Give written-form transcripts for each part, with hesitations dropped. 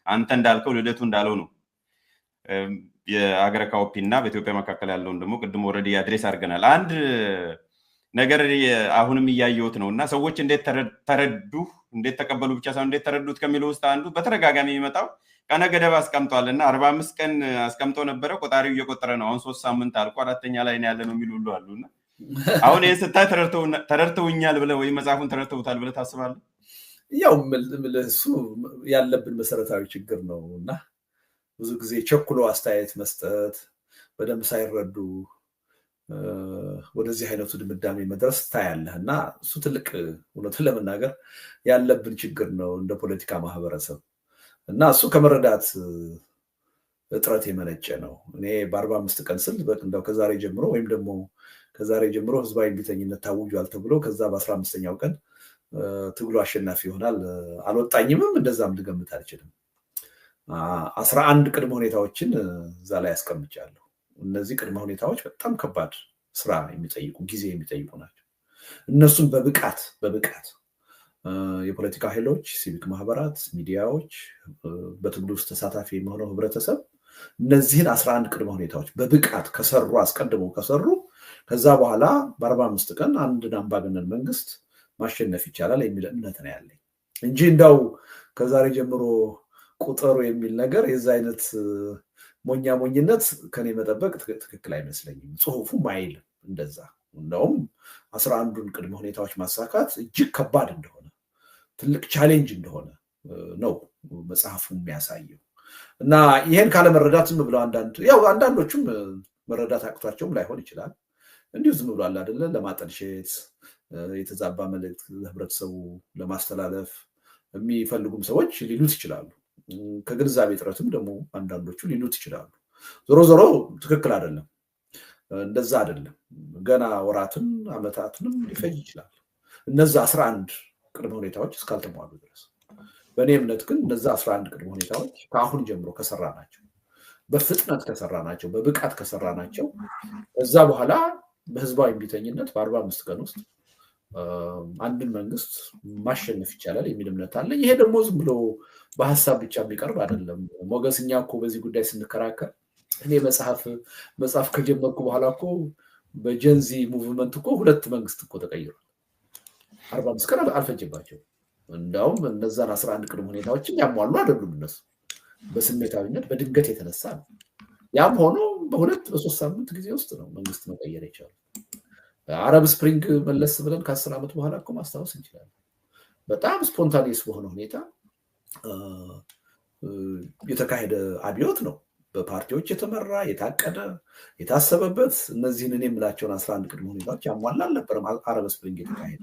አንተ እንዳልከው ልደቱ እንዳለው ነው የአገረ ካውፒና በኢትዮጵያ መካከል ያለውን ደግሞ ቅድም ኦልሬዲ አድሬስ አድርገናል። አንድ ነገር አሁንም እያየሁት ነው እና ሰዎች እንዴት ተረዱ እንዴት ተቀበሉ ብቻ ሳይሆን እንዴት ተረዱት ከሚለው ውስጥ አንዱ በተደጋጋሚ የሚመጣው ቀነ ገደብ አስቀምጧል እና 45 ቀን አስቀምጦ ነበረ። ቆጣሪው እየቆጠረ ነው። አሁን 3 ሳምንት አልቆ አራተኛ ላይ ነው ያለ ነው የሚሉ ሁሉ አሉና አሁን ይሄ ስታይ ተረድተውኛል ብለህ ወይ መጽሐፉን ተረድተውታል ብለህ ታስባለህ? ያው እሱ ያለብን መሰረታዊ ችግር ነው እና ብዙ ጊዜ ቸኩሎ አስተያየት መስጠት በደንብ ሳይረዱ ወደዚህ አይነቱ ድምዳሜ መድረስ ታያለህ እና እሱ ትልቅ እውነቱን ለመናገር ያለብን ችግር ነው እንደ ፖለቲካ ማህበረሰብ እና እሱ ከመረዳት እጥረት የመነጨ ነው። እኔ በ45 ቀን ስል እንደው ከዛሬ ጀምሮ ወይም ደግሞ ከዛሬ ጀምሮ ህዝባዊ እምቢተኝነት ታውጇል ተብሎ ከዛ በ15ኛው ቀን ትግሉ አሸናፊ ይሆናል አልወጣኝምም እንደዛም ልገምት አልችልም። 11 ቅድመ ሁኔታዎችን እዛ ላይ አስቀምጫለሁ። እነዚህ ቅድመ ሁኔታዎች በጣም ከባድ ስራ የሚጠይቁ ጊዜ የሚጠይቁ ናቸው። እነሱን በብቃት የፖለቲካ ኃይሎች፣ ሲቪክ ማህበራት፣ ሚዲያዎች፣ በትግሉ ውስጥ ተሳታፊ የሆነው ህብረተሰብ እነዚህን 11 ቅድመ ሁኔታዎች በብቃት ከሰሩ አስቀድመው ከሰሩ ከዛ በኋላ በ45 ቀን አንድን አምባገነን መንግስት ማሸነፍ ይቻላል የሚል እምነት ነው ያለኝ እንጂ እንዳው ከዛሬ ጀምሮ ቁጥሩ የሚል ነገር የዛ አይነት ሞኝነት ከኔ መጠበቅ ትክክል አይመስለኝም። ጽሁፉም አይልም እንደዛ። እንደውም 11ዱን ቅድመ ሁኔታዎች ማሳካት እጅግ ከባድ እንደሆነ ትልቅ ቻሌንጅ እንደሆነ ነው መጽሐፉ የሚያሳየው እና ይሄን ካለመረዳት ዝም ብለው አንዳንዶቹም መረዳት አቅቷቸውም ላይሆን ይችላል። እንዲሁ ዝም ብሎ አለ አይደለ ለማጠልሸት የተዛባ መልእክት ለህብረተሰቡ ለማስተላለፍ የሚፈልጉም ሰዎች ሊሉት ይችላሉ። ከግንዛቤ ጥረትም ደግሞ አንዳንዶቹ ሊሉት ይችላሉ። ዞሮ ትክክል አይደለም፣ እንደዛ አይደለም። ገና ወራትን አመታትንም ሊፈጅ ይችላል እነዛ 11 ቅድመ ሁኔታዎች እስካልተሟሉ ድረስ። በእኔ እምነት ግን እነዛ 11 ቅድመ ሁኔታዎች ከአሁን ጀምሮ ከሰራናቸው፣ በፍጥነት ከሰራናቸው፣ በብቃት ከሰራናቸው እዛ በኋላ በህዝባዊ እምቢተኝነት በ45 ቀን ውስጥ አንድን መንግስት ማሸነፍ ይቻላል የሚል እምነት አለ። ይሄ ደግሞ ዝም ብሎ በሀሳብ ብቻ የሚቀርብ አይደለም። ሞገስኛ እኮ በዚህ ጉዳይ ስንከራከር እኔ መጽሐፍ ከጀመርኩ በኋላ እኮ በጀንዚ ሙቭመንት እኮ 2 መንግስት እኮ ተቀይሯል። 45 ቀን አልፈጀባቸው። እንዳውም እነዛን 11 ቅድመ ሁኔታዎችን ያሟሉ አይደሉም እነሱ በስሜታዊነት በድንገት የተነሳ ነው። ያም ሆኖ በ2-3 ሳምንት ጊዜ ውስጥ ነው መንግስት መቀየር የቻለው። አረብ ስፕሪንግ መለስ ብለን ከ10 ዓመት በኋላ እኮ ማስታወስ እንችላለን። በጣም ስፖንታኒየስ በሆነ ሁኔታ የተካሄደ አብዮት ነው። በፓርቲዎች የተመራ የታቀደ የታሰበበት እነዚህን እኔ የምላቸውን 11 ቅድመ ሁኔታዎች ያሟላ አልነበረም አረብ ስፕሪንግ የተካሄደ።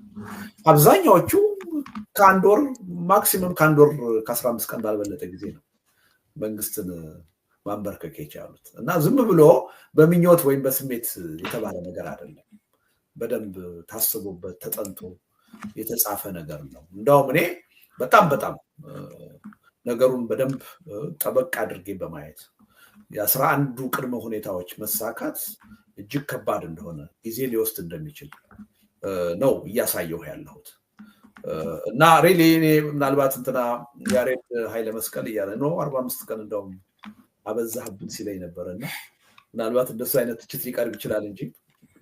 አብዛኛዎቹ ከአንድ ወር ማክሲመም ከአንድ ወር ከ15 ቀን ባልበለጠ ጊዜ ነው መንግስትን ማንበርከክ የቻሉት እና ዝም ብሎ በምኞት ወይም በስሜት የተባለ ነገር አይደለም። በደንብ ታስቦበት ተጠንቶ የተጻፈ ነገር ነው። እንደውም እኔ በጣም ነገሩን በደንብ ጠበቅ አድርጌ በማየት የ11ዱ ቅድመ ሁኔታዎች መሳካት እጅግ ከባድ እንደሆነ ጊዜ ሊወስድ እንደሚችል ነው እያሳየሁ ያለሁት እና ሪሊ ምናልባት ያሬድ ኃይለ መስቀል እያለ ነው 45 ቀን እንደውም አበዛህብን ሲለኝ ነበርና ምናልባት እንደሱ አይነት ትችት ሊቀርብ ይችላል እንጂ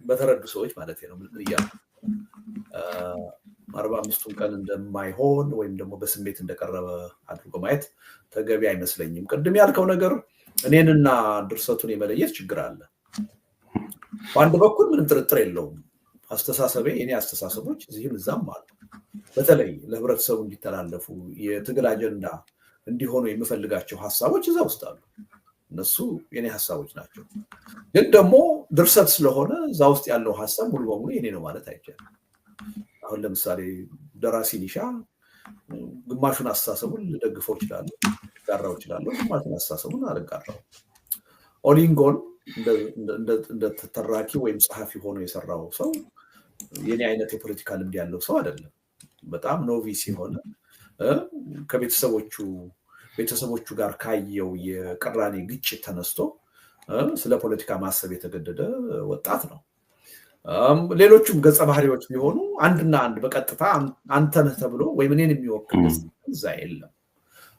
በተረዱ ሰዎች ማለት ነው ምን እያሉ 45ቱን ቀን እንደማይሆን ወይም ደግሞ በስሜት እንደቀረበ አድርጎ ማየት ተገቢ አይመስለኝም። ቅድም ያልከው ነገር እኔንና ድርሰቱን የመለየት ችግር አለ። በአንድ በኩል ምንም ጥርጥር የለውም አስተሳሰቤ የኔ አስተሳሰቦች እዚህም እዛም አሉ። በተለይ ለህብረተሰቡ እንዲተላለፉ የትግል አጀንዳ እንዲሆኑ የምፈልጋቸው ሀሳቦች እዛ ውስጥ አሉ። እነሱ የኔ ሀሳቦች ናቸው። ግን ደግሞ ድርሰት ስለሆነ እዛ ውስጥ ያለው ሀሳብ ሙሉ በሙሉ የኔ ነው ማለት አይቻልም። አሁን ለምሳሌ ደራሲ ኒሻ ግማሹን አስተሳሰቡን ልደግፈው እችላለሁ፣ ልጋራው እችላለሁ፣ ግማሹን አስተሳሰቡን አልጋራው። ኦሊንጎን እንደ ተራኪ ወይም ጸሐፊ ሆኖ የሰራው ሰው የኔ አይነት የፖለቲካ ልምድ ያለው ሰው አይደለም። በጣም ኖቪስ የሆነ ከቤተሰቦቹ ጋር ካየው የቅራኔ ግጭት ተነስቶ ስለ ፖለቲካ ማሰብ የተገደደ ወጣት ነው። ሌሎቹም ገጸ ባህሪዎች ቢሆኑ አንድና አንድ በቀጥታ አንተ ነህ ተብሎ ወይም እኔን የሚወክል እዛ የለም።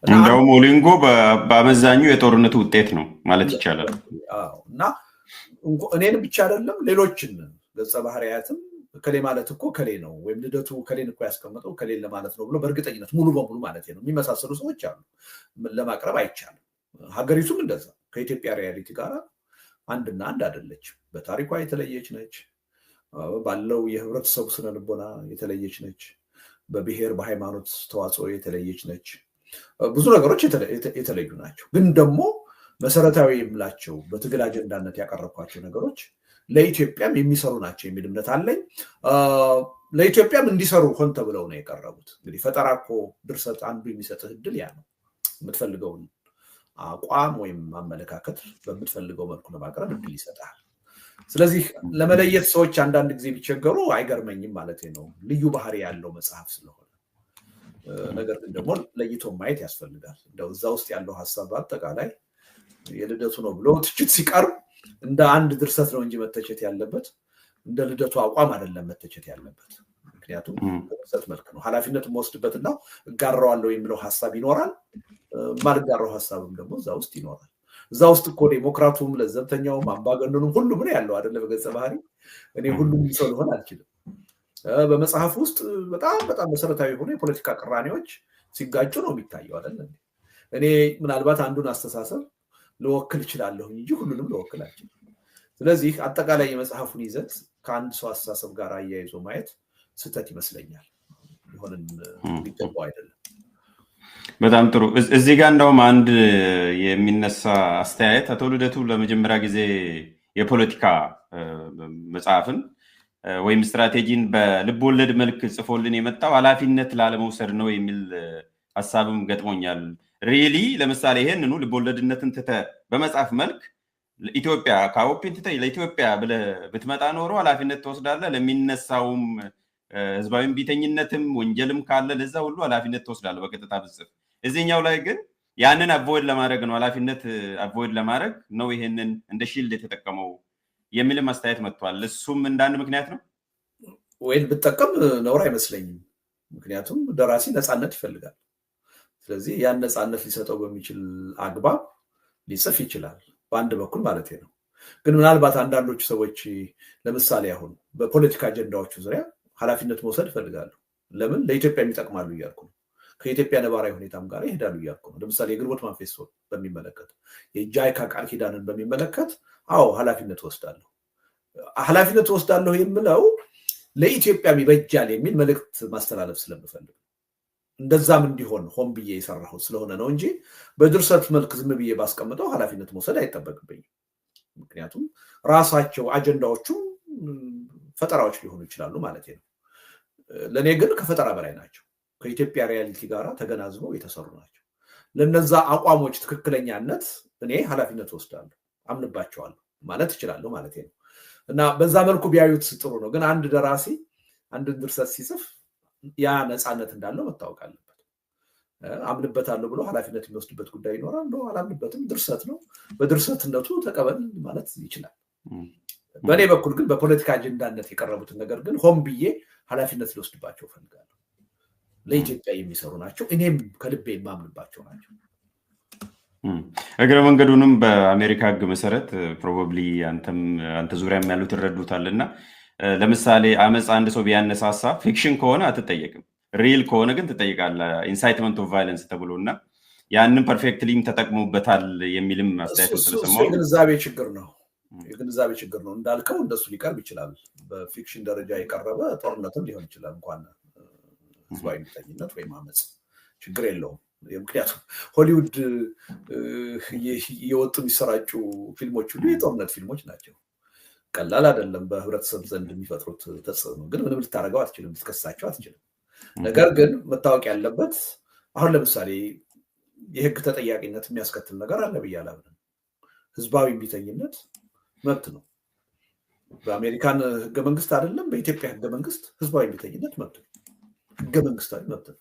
እንደውም ኦሊንጎ በአመዛኙ የጦርነቱ ውጤት ነው ማለት ይቻላል። እና እኔን ብቻ አይደለም ሌሎችን ገጸ ባህሪያትም ከሌ ማለት እኮ ከሌ ነው ወይም ልደቱ ከሌን እኮ ያስቀመጠው ከሌን ለማለት ነው ብሎ በእርግጠኝነት ሙሉ በሙሉ ማለት ነው የሚመሳሰሉ ሰዎች አሉ። ለማቅረብ አይቻልም። ሀገሪቱም እንደዛ ከኢትዮጵያ ሪያሊቲ ጋር አንድና አንድ አይደለችም። በታሪኳ የተለየች ነች። ባለው የህብረተሰቡ ስነልቦና የተለየች ነች። በብሔር በሃይማኖት ተዋጽኦ የተለየች ነች። ብዙ ነገሮች የተለዩ ናቸው። ግን ደግሞ መሰረታዊ የምላቸው በትግል አጀንዳነት ያቀረብኳቸው ነገሮች ለኢትዮጵያም የሚሰሩ ናቸው የሚል እምነት አለኝ። ለኢትዮጵያም እንዲሰሩ ሆን ተብለው ነው የቀረቡት። እንግዲህ ፈጠራ እኮ ድርሰት አንዱ የሚሰጥህ እድል ያ ነው። የምትፈልገውን አቋም ወይም አመለካከት በምትፈልገው መልኩ ለማቅረብ እድል ይሰጣል። ስለዚህ ለመለየት ሰዎች አንዳንድ ጊዜ ቢቸገሩ አይገርመኝም ማለት ነው፣ ልዩ ባህሪ ያለው መጽሐፍ ስለሆነ። ነገር ግን ደግሞ ለይቶ ማየት ያስፈልጋል። እንደው እዛ ውስጥ ያለው ሀሳብ በአጠቃላይ የልደቱ ነው ብሎ ትችት ሲቀርብ እንደ አንድ ድርሰት ነው እንጂ መተቸት ያለበት እንደ ልደቱ አቋም አይደለም መተቸት ያለበት። ምክንያቱም በድርሰት መልክ ነው ኃላፊነት የምወስድበትና እጋራዋለሁ የሚለው ሀሳብ ይኖራል። ማልጋራው ሀሳብም ደግሞ እዛ ውስጥ ይኖራል። እዛ ውስጥ እኮ ዴሞክራቱም ለዘብተኛውም አምባገነኑም ሁሉም ነው ያለው አይደለ? በገጸ ባህሪ እኔ ሁሉም ሰው ልሆን አልችልም። በመጽሐፍ ውስጥ በጣም በጣም መሰረታዊ የሆኑ የፖለቲካ ቅራኔዎች ሲጋጩ ነው የሚታየው አይደለ? እኔ ምናልባት አንዱን አስተሳሰብ ልወክል እችላለሁ እንጂ ሁሉንም ልወክል አልችልም። ስለዚህ አጠቃላይ የመጽሐፉን ይዘት ከአንድ ሰው አስተሳሰብ ጋር አያይዞ ማየት ስህተት ይመስለኛል። ሊሆንም የሚገባው አይደለም። በጣም ጥሩ። እዚህ ጋር እንደውም አንድ የሚነሳ አስተያየት አቶ ልደቱ ለመጀመሪያ ጊዜ የፖለቲካ መጽሐፍን ወይም ስትራቴጂን በልብ ወለድ መልክ ጽፎልን የመጣው ኃላፊነት ላለመውሰድ ነው የሚል ሀሳብም ገጥሞኛል። ሪሊ ለምሳሌ ይሄንኑ ልብ ወለድነትን ትተህ በመጽሐፍ መልክ ኢትዮጵያ ከአውፒን ትተህ ለኢትዮጵያ ብለህ ብትመጣ ኖሮ ኃላፊነት ትወስዳለህ። ለሚነሳውም ህዝባዊም ቢተኝነትም ወንጀልም ካለ ለዛ ሁሉ ኃላፊነት ትወስዳለህ በቀጥታ ብጽፍ። እዚህኛው ላይ ግን ያንን አቮይድ ለማድረግ ነው ኃላፊነት አቮይድ ለማድረግ ነው ይሄንን እንደ ሺልድ የተጠቀመው የሚልም አስተያየት መጥቷል። እሱም እንዳንድ ምክንያት ነው ወይም ብጠቀም ነውር አይመስለኝም። ምክንያቱም ደራሲ ነፃነት ይፈልጋል። ስለዚህ ያን ነፃነት ሊሰጠው በሚችል አግባብ ሊጽፍ ይችላል በአንድ በኩል ማለት ነው። ግን ምናልባት አንዳንዶቹ ሰዎች ለምሳሌ አሁን በፖለቲካ አጀንዳዎቹ ዙሪያ ኃላፊነት መውሰድ ይፈልጋሉ። ለምን? ለኢትዮጵያ የሚጠቅማሉ እያልኩ ነው። ከኢትዮጵያ ነባራዊ ሁኔታም ጋር ይሄዳሉ እያልኩ ነው። ለምሳሌ የግንቦት ማንፌስቶን በሚመለከት የጃይካ ቃል ኪዳንን በሚመለከት አዎ ኃላፊነት ወስዳለሁ። ኃላፊነት ወስዳለሁ የምለው ለኢትዮጵያ ይበጃል የሚል መልእክት ማስተላለፍ ስለምፈልግ እንደዛም እንዲሆን ሆን ብዬ የሰራሁት ስለሆነ ነው እንጂ በድርሰት መልክ ዝም ብዬ ባስቀምጠው ኃላፊነት መውሰድ አይጠበቅብኝም። ምክንያቱም ራሳቸው አጀንዳዎቹ ፈጠራዎች ሊሆኑ ይችላሉ ማለት ነው። ለእኔ ግን ከፈጠራ በላይ ናቸው። ከኢትዮጵያ ሪያሊቲ ጋር ተገናዝበው የተሰሩ ናቸው። ለነዛ አቋሞች ትክክለኛነት እኔ ኃላፊነት ወስዳለሁ፣ አምንባቸዋለሁ ማለት እችላለሁ ማለት ነው። እና በዛ መልኩ ቢያዩት ጥሩ ነው። ግን አንድ ደራሲ አንድን ድርሰት ሲጽፍ ያ ነፃነት እንዳለው መታወቅ አለበት። አምንበታለሁ ብሎ ኃላፊነት የሚወስድበት ጉዳይ ይኖራል። አላምንበትም፣ ድርሰት ነው፣ በድርሰትነቱ ተቀበል ማለት ይችላል። በእኔ በኩል ግን በፖለቲካ አጀንዳነት የቀረቡትን ነገር ግን ሆን ብዬ ኃላፊነት ሊወስድባቸው እፈልጋለሁ። ለኢትዮጵያ የሚሰሩ ናቸው፣ እኔም ከልቤ የማምንባቸው ናቸው። እግረ መንገዱንም በአሜሪካ ሕግ መሰረት ፕሮባብሊ አንተ ዙሪያም ያሉት ይረዱታል እና ለምሳሌ አመፅ አንድ ሰው ቢያነሳሳ ፊክሽን ከሆነ አትጠየቅም፣ ሪል ከሆነ ግን ትጠይቃለህ። ኢንሳይትመንት ኦፍ ቫይለንስ ተብሎ እና ያንን ፐርፌክትሊም ተጠቅሞበታል የሚልም አስተያየት ስለሰማሁ የግንዛቤ ችግር ነው። የግንዛቤ ችግር ነው እንዳልከው፣ እንደሱ ሊቀርብ ይችላል። በፊክሽን ደረጃ የቀረበ ጦርነትም ሊሆን ይችላል እንኳን ህዝባዊ እምቢተኝነት ወይም አመፅ ችግር የለውም። ምክንያቱም ሆሊውድ እየወጡ የሚሰራጩ ፊልሞች ሁሉ የጦርነት ፊልሞች ናቸው። ቀላል አይደለም በህብረተሰብ ዘንድ የሚፈጥሩት ተጽዕኖ። ግን ምንም ልታደርገው አትችልም፣ ልትከሳቸው አትችልም። ነገር ግን መታወቅ ያለበት አሁን ለምሳሌ የህግ ተጠያቂነት የሚያስከትል ነገር አለ ብዬ አላምንም። ህዝባዊ እምቢተኝነት መብት ነው። በአሜሪካን ህገ መንግስት አይደለም፣ በኢትዮጵያ ህገ መንግስት ህዝባዊ እምቢተኝነት መብት ነው፣ ህገ መንግስታዊ መብት ነው።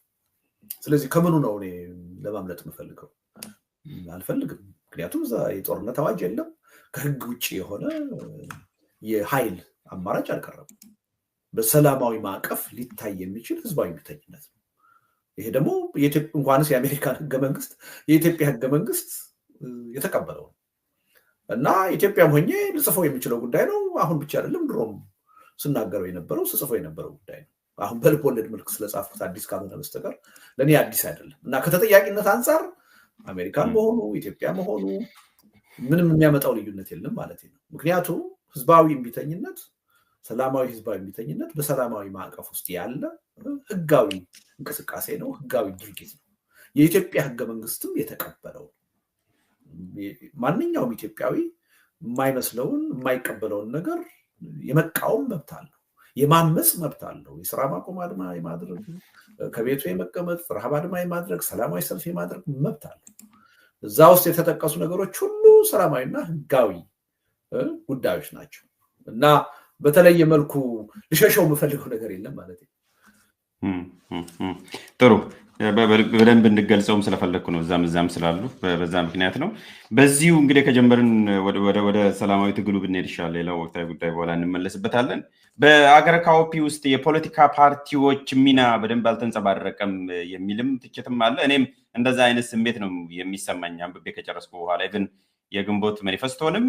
ስለዚህ ከምኑ ነው እኔ ለማምለጥ የምፈልገው? አልፈልግም። ምክንያቱም እዛ የጦርነት አዋጅ የለም፣ ከህግ ውጭ የሆነ የኃይል አማራጭ አልቀረበም። በሰላማዊ ማዕቀፍ ሊታይ የሚችል ህዝባዊ እምቢተኝነት ነው። ይሄ ደግሞ እንኳንስ የአሜሪካን ህገ መንግስት የኢትዮጵያ ህገ መንግስት የተቀበለው እና ኢትዮጵያም ሆኜ ልጽፈው የሚችለው ጉዳይ ነው። አሁን ብቻ አይደለም ድሮም ስናገረው የነበረው ስጽፈው የነበረው ጉዳይ ነው። አሁን በልብ ወለድ መልክ ስለጻፍኩት አዲስ ካልሆነ በስተቀር ለእኔ አዲስ አይደለም እና ከተጠያቂነት አንጻር አሜሪካን መሆኑ ኢትዮጵያ መሆኑ ምንም የሚያመጣው ልዩነት የለም ማለት ነው። ምክንያቱም ህዝባዊ እምቢተኝነት ሰላማዊ ህዝባዊ እምቢተኝነት በሰላማዊ ማዕቀፍ ውስጥ ያለ ህጋዊ እንቅስቃሴ ነው፣ ህጋዊ ድርጊት ነው። የኢትዮጵያ ህገ መንግስትም የተቀበለው ማንኛውም ኢትዮጵያዊ የማይመስለውን የማይቀበለውን ነገር የመቃወም መብት አለው፣ የማመፅ መብት አለው። የስራ ማቆም አድማ የማድረግ ከቤቱ የመቀመጥ ረሃብ አድማ የማድረግ ሰላማዊ ሰልፍ የማድረግ መብት አለው። እዛ ውስጥ የተጠቀሱ ነገሮች ሁሉ ሰላማዊና ህጋዊ ጉዳዮች ናቸው እና በተለየ መልኩ ልሸሸው የምፈልገው ነገር የለም ማለት ነው። ጥሩ በደንብ እንድገልጸውም ስለፈለግኩ ነው። እዛም ስላሉ በዛ ምክንያት ነው። በዚሁ እንግዲህ ከጀመርን ወደ ሰላማዊ ትግሉ ብንሄድ ይሻላል። ሌላው ወቅታዊ ጉዳይ በኋላ እንመለስበታለን። በአገረ ካኦፒ ውስጥ የፖለቲካ ፓርቲዎች ሚና በደንብ አልተንጸባረቀም የሚልም ትችትም አለ። እኔም እንደዛ አይነት ስሜት ነው የሚሰማኝ አንብቤ ከጨረስኩ በኋላ ግን የግንቦት ማኒፌስቶንም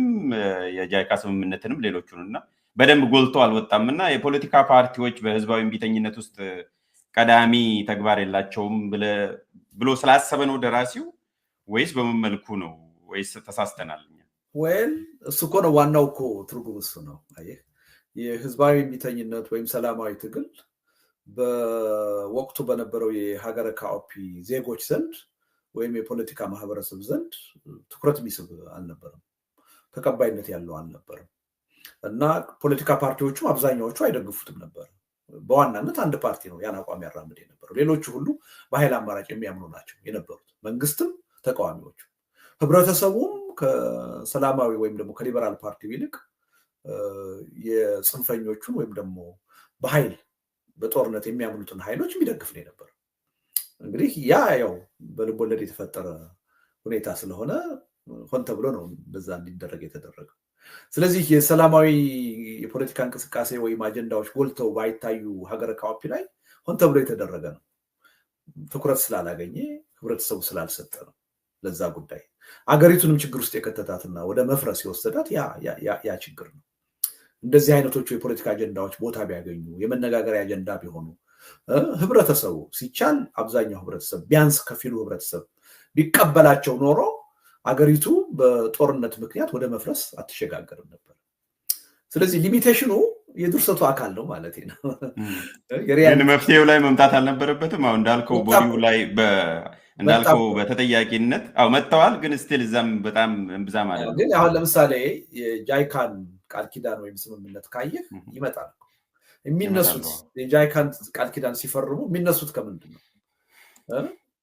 የጃይካ ስምምነትንም ሌሎቹንና በደንብ ጎልቶ አልወጣምና የፖለቲካ ፓርቲዎች በህዝባዊ እምቢተኝነት ውስጥ ቀዳሚ ተግባር የላቸውም ብሎ ስላሰበ ነው ደራሲው ወይስ በምን መልኩ ነው? ወይስ ተሳስተናል? ወይም እሱ እኮ ነው ዋናው እኮ ትርጉም እሱ ነው። አየህ የህዝባዊ እምቢተኝነት ወይም ሰላማዊ ትግል በወቅቱ በነበረው የሀገረ ካኦፒ ዜጎች ዘንድ ወይም የፖለቲካ ማህበረሰብ ዘንድ ትኩረት የሚስብ አልነበረም፣ ተቀባይነት ያለው አልነበረም እና ፖለቲካ ፓርቲዎቹ አብዛኛዎቹ አይደግፉትም ነበር። በዋናነት አንድ ፓርቲ ነው ያን አቋም ያራምድ የነበረው። ሌሎቹ ሁሉ በኃይል አማራጭ የሚያምኑ ናቸው የነበሩት፣ መንግስትም ተቃዋሚዎቹ። ህብረተሰቡም ከሰላማዊ ወይም ደግሞ ከሊበራል ፓርቲ ይልቅ የጽንፈኞቹን ወይም ደግሞ በኃይል በጦርነት የሚያምኑትን ኃይሎች የሚደግፍ ነው የነበረው። እንግዲህ ያ ያው በልቦለድ የተፈጠረ ሁኔታ ስለሆነ ሆን ተብሎ ነው በዛ እንዲደረግ የተደረገው። ስለዚህ የሰላማዊ የፖለቲካ እንቅስቃሴ ወይም አጀንዳዎች ጎልተው ባይታዩ ሀገረ ካኦፒ ላይ ሆን ተብሎ የተደረገ ነው። ትኩረት ስላላገኘ ህብረተሰቡ ስላልሰጠ ነው ለዛ ጉዳይ አገሪቱንም ችግር ውስጥ የከተታትና ወደ መፍረስ የወሰዳት ያ ችግር ነው። እንደዚህ አይነቶቹ የፖለቲካ አጀንዳዎች ቦታ ቢያገኙ የመነጋገሪያ አጀንዳ ቢሆኑ ህብረተሰቡ ሲቻል አብዛኛው ህብረተሰብ ቢያንስ ከፊሉ ህብረተሰብ ቢቀበላቸው ኖሮ አገሪቱ በጦርነት ምክንያት ወደ መፍረስ አትሸጋገርም ነበር። ስለዚህ ሊሚቴሽኑ የድርሰቱ አካል ነው ማለት ነው። ግን መፍትሄው ላይ መምጣት አልነበረበትም። አሁን እንዳልከው ቦዲው ላይ እንዳልከው በተጠያቂነት መጥተዋል፣ ግን ስቲል እዛም በጣም እምብዛም አይደለም። ግን አሁን ለምሳሌ የጃይካን ቃል ኪዳን ወይም ስምምነት ካየህ ይመጣል የሚነሱት የጃይካን ቃል ኪዳን ሲፈርሙ የሚነሱት ከምንድን ነው?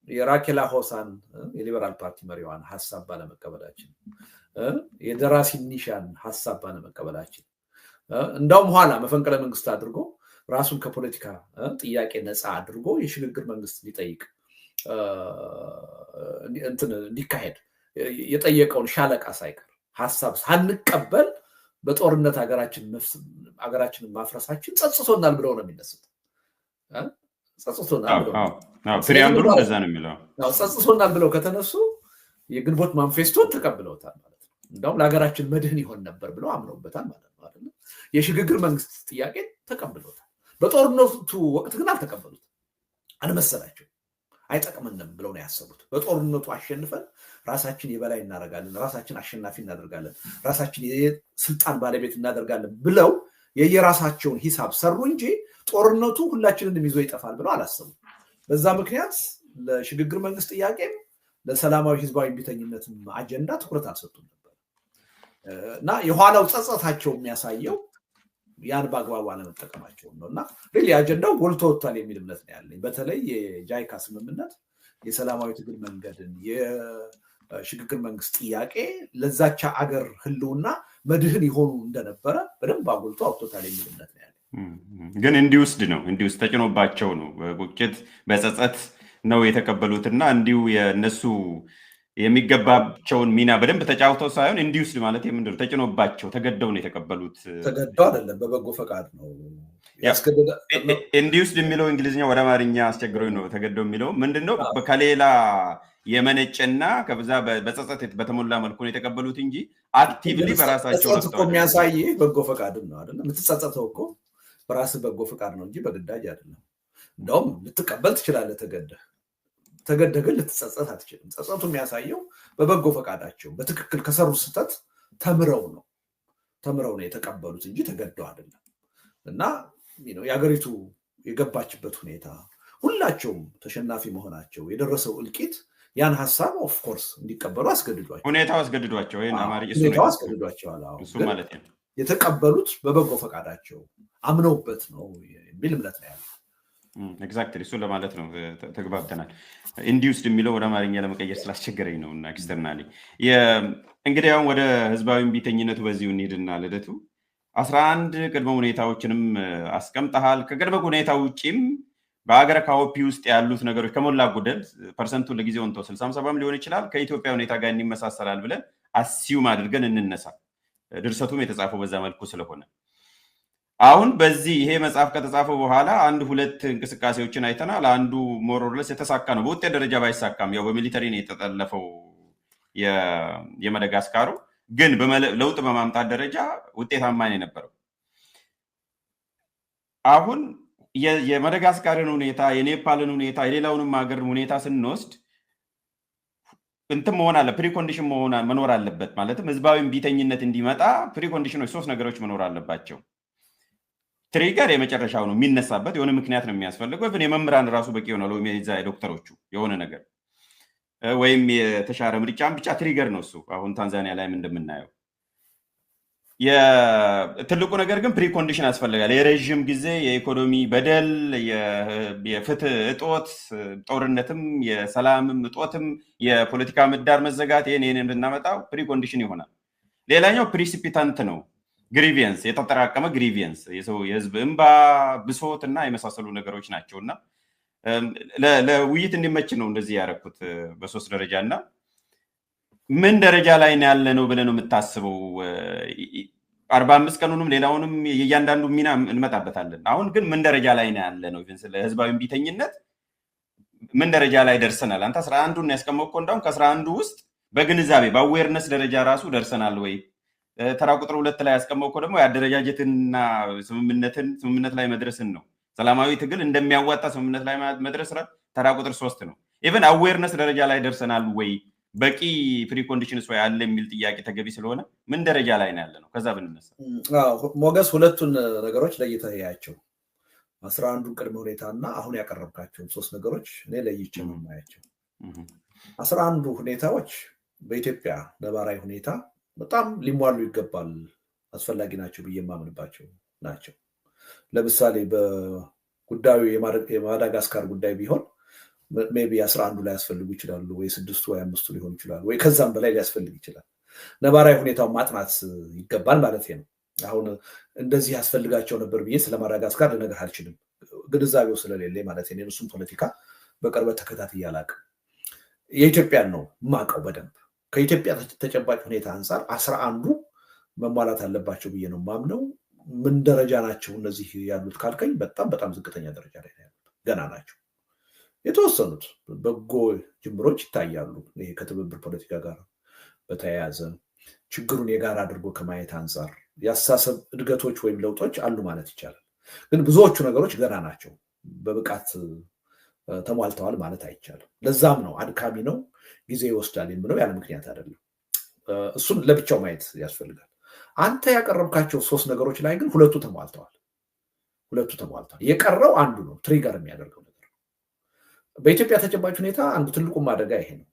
የራኬላ ሆሳን የሊበራል ፓርቲ መሪዋን ሀሳብ ባለመቀበላችን፣ የደራሲ ኒሻን ሀሳብ ባለመቀበላችን፣ እንዳውም ኋላ መፈንቅለ መንግስት አድርጎ ራሱን ከፖለቲካ ጥያቄ ነፃ አድርጎ የሽግግር መንግስት ሊጠይቅ እንዲካሄድ የጠየቀውን ሻለቃ ሳይቀር ሀሳብ ሳንቀበል በጦርነት ሀገራችንን ማፍረሳችን ጸጽቶናል ብለው ነው የሚነሱት። ጸጽቶናል ብለው ከተነሱ የግንቦት ማኒፌስቶን ተቀብለውታል ማለት ነው። እንደውም ለሀገራችን መድህን ይሆን ነበር ብለው አምነውበታል ማለት ነው። የሽግግር መንግስት ጥያቄ ተቀብለውታል። በጦርነቱ ወቅት ግን አልተቀበሉት፣ አልመሰላቸው፣ አይጠቅምንም ብለው ነው ያሰቡት። በጦርነቱ አሸንፈን ራሳችን የበላይ እናደርጋለን፣ ራሳችን አሸናፊ እናደርጋለን፣ ራሳችን የስልጣን ባለቤት እናደርጋለን ብለው የየራሳቸውን ሂሳብ ሰሩ እንጂ ጦርነቱ ሁላችንንም ይዞ ይጠፋል ብለው አላሰቡም። በዛ ምክንያት ለሽግግር መንግስት ጥያቄም ለሰላማዊ ህዝባዊ እምቢተኝነትም አጀንዳ ትኩረት አልሰጡም ነበር እና የኋላው ጸጸታቸው የሚያሳየው ያን በአግባቡ አለመጠቀማቸው ነው እና ሪሊ አጀንዳው ጎልቶ ወጥቷል የሚል እምነት ነው ያለኝ። በተለይ የጃይካ ስምምነት የሰላማዊ ትግል መንገድን የሽግግር መንግስት ጥያቄ ለዛቻ አገር ህልውና መድህን የሆኑ እንደነበረ በደንብ አጎልቶ አውጥቶታል የሚል እምነት ነው ያለኝ። ግን እንዲውስድ ተጭኖባቸው ነው በቁጭት በጸጸት ነው የተቀበሉትና እንዲሁ የነሱ የሚገባቸውን ሚና በደንብ ተጫውተው ሳይሆን ኢንዲዩስድ ማለት ምንድን ነው ተጭኖባቸው ተገደው ነው የተቀበሉት። ተገደው አይደለም በበጎ ፈቃድ ነው ያስገደደ። ኢንዲዩስድ የሚለው እንግሊዝኛ ወደ አማርኛ አስቸግሮኝ ነው። ተገደው የሚለው ምንድነው ከሌላ የመነጨና ከብዛ በጸጸት በተሞላ መልኩ ነው የተቀበሉት እንጂ አክቲቭሊ በራሳቸው ነው እኮ የሚያሳይ በጎ ፈቃድ ነው አይደለም። የምትጸጸተው እኮ በራስህ በጎ ፈቃድ ነው እንጂ በግዳጅ አይደለም። እንደውም ልትቀበል ትችላለህ ተገደህ ግን ልትጸጸት አትችልም። ጸጸቱ የሚያሳየው በበጎ ፈቃዳቸው በትክክል ከሰሩ ስህተት ተምረው ነው የተቀበሉት እንጂ ተገደው አይደለም። እና የሀገሪቱ የገባችበት ሁኔታ ሁላቸውም ተሸናፊ መሆናቸው የደረሰው እልቂት ያን ሀሳብ ኦፍኮርስ እንዲቀበሉ አስገድዷቸው ሁኔታው አስገድዷቸው አስገድዷቸዋል። ማለት ነው የተቀበሉት በበጎ ፈቃዳቸው አምነውበት ነው የሚል እምነት ነው ያለው። ኤግዛክትሊ እሱ ለማለት ነው። ተግባብተናል። ኢንዲዩስድ የሚለው ወደ አማርኛ ለመቀየር ስላስቸገረኝ ነው። እና ኤክስተርናሊ እንግዲህ አሁን ወደ ህዝባዊ እምቢተኝነቱ በዚሁ እንሂድና ልደቱ 11 ቅድመ ሁኔታዎችንም አስቀምጠሃል። ከቅድመ ሁኔታ ውጭም በሀገረ ካኦፒ ውስጥ ያሉት ነገሮች ከሞላ ጎደል ፐርሰንቱ ለጊዜው እንተው 60-70 ሊሆን ይችላል ከኢትዮጵያ ሁኔታ ጋር እንመሳሰላል ብለን አሲዩም አድርገን እንነሳ። ድርሰቱም የተጻፈው በዛ መልኩ ስለሆነ አሁን በዚህ ይሄ መጽሐፍ ከተጻፈ በኋላ 1-2 እንቅስቃሴዎችን አይተናል። አንዱ ሞሮርለስ የተሳካ ነው። በውጤት ደረጃ ባይሳካም ያው በሚሊተሪ ነው የተጠለፈው የማዳጋስካሩ፣ ግን ለውጥ በማምጣት ደረጃ ውጤታማ ነው የነበረው። አሁን የማዳጋስካርን ሁኔታ፣ የኔፓልን ሁኔታ፣ የሌላውንም ሀገር ሁኔታ ስንወስድ እንትን መሆን አለ ፕሪኮንዲሽን መኖር አለበት። ማለትም ህዝባዊ እምቢተኝነት እንዲመጣ ፕሪኮንዲሽኖች 3 ነገሮች መኖር አለባቸው። ትሪገር የመጨረሻው ነው የሚነሳበት የሆነ ምክንያት ነው የሚያስፈልገው። ግን የመምህራን ራሱ በቂ ይሆናል ወይም የዶክተሮቹ የሆነ ነገር ወይም የተሻረ ምርጫም ብቻ ትሪገር ነው እሱ። አሁን ታንዛኒያ ላይም እንደምናየው ትልቁ ነገር ግን ፕሪኮንዲሽን ያስፈልጋል። የረዥም ጊዜ የኢኮኖሚ በደል፣ የፍትህ እጦት፣ ጦርነትም፣ የሰላምም እጦትም፣ የፖለቲካ ምህዳር መዘጋት ይሄን እንድናመጣው ፕሪኮንዲሽን ይሆናል። ሌላኛው ፕሪሲፒታንት ነው ግሪቪየንስ፣ የተጠራቀመ ግሪቪየንስ፣ የህዝብ እንባ፣ ብሶት እና የመሳሰሉ ነገሮች ናቸው። እና ለውይይት እንዲመች ነው እንደዚህ ያደረኩት በ3 ደረጃ። እና ምን ደረጃ ላይ ያለ ነው ብለህ ነው የምታስበው? 45 ቀኑንም ሌላውንም የእያንዳንዱ ሚና እንመጣበታለን። አሁን ግን ምን ደረጃ ላይ ያለ ነው? ስለ ህዝባዊ እምቢተኝነት ምን ደረጃ ላይ ደርሰናል? አንተ 11ዱን ያስቀመጥከው እንደውም ከ11ዱ ውስጥ በግንዛቤ በአዌርነስ ደረጃ ራሱ ደርሰናል ወይ? ተራ ቁጥር 2 ላይ ያስቀመጥከው ደግሞ የአደረጃጀትና ስምምነት ላይ መድረስን ነው። ሰላማዊ ትግል እንደሚያዋጣ ስምምነት ላይ መድረስ ተራ ቁጥር 3 ነው። ኢቨን አዌርነስ ደረጃ ላይ ደርሰናል ወይ? በቂ ፕሪኮንዲሽንስ ወይ አለ የሚል ጥያቄ ተገቢ ስለሆነ ምን ደረጃ ላይ ነው ያለ ነው? ከዛ ብንነሳ ሞገስ ሁለቱን ነገሮች ለይተህ ያያቸው 11ዱን ቅድመ ሁኔታና አሁን ያቀረብካቸውን 3 ነገሮች እኔ ለይቼ ነው የማያቸው። 11ዱ ሁኔታዎች በኢትዮጵያ ነባራዊ ሁኔታ በጣም ሊሟሉ ይገባል፣ አስፈላጊ ናቸው ብዬ የማምንባቸው ናቸው። ለምሳሌ በጉዳዩ የማዳጋስካር ጉዳይ ቢሆን ሜቢ 11ዱ ላይ ያስፈልጉ ይችላሉ፣ ወይ 6ቱ ወይ 5ቱ ሊሆኑ ይችላሉ፣ ወይ ከዛም በላይ ሊያስፈልግ ይችላል። ነባራዊ ሁኔታውን ማጥናት ይገባል ማለት ነው። አሁን እንደዚህ ያስፈልጋቸው ነበር ብዬ ስለ ማዳጋስካር ልነግርህ አልችልም፣ ግንዛቤው ስለሌለ ማለት ነው። እሱም ፖለቲካ በቅርበት ተከታትዬ አላውቅም። የኢትዮጵያን ነው የማውቀው በደንብ። ከኢትዮጵያ ተጨባጭ ሁኔታ አንጻር 11ዱ መሟላት አለባቸው ብዬ ነው የማምነው። ምን ደረጃ ናቸው እነዚህ ያሉት ካልከኝ በጣም ዝቅተኛ ደረጃ ላይ ገና ናቸው። የተወሰኑት በጎ ጅምሮች ይታያሉ። ይሄ ከትብብር ፖለቲካ ጋር በተያያዘ ችግሩን የጋራ አድርጎ ከማየት አንጻር የአስተሳሰብ እድገቶች ወይም ለውጦች አሉ ማለት ይቻላል። ግን ብዙዎቹ ነገሮች ገና ናቸው፣ በብቃት ተሟልተዋል ማለት አይቻልም። ለዛም ነው አድካሚ ነው፣ ጊዜ ይወስዳል የምለው ያለ ምክንያት አይደለም። እሱን ለብቻው ማየት ያስፈልጋል። አንተ ያቀረብካቸው 3 ነገሮች ላይ ግን ሁለቱ ተሟልተዋል። የቀረው አንዱ ነው ትሪገር የሚያደርገው ነገር። በኢትዮጵያ ተጨባጭ ሁኔታ አንዱ ትልቁ አደጋ ይሄ ነው።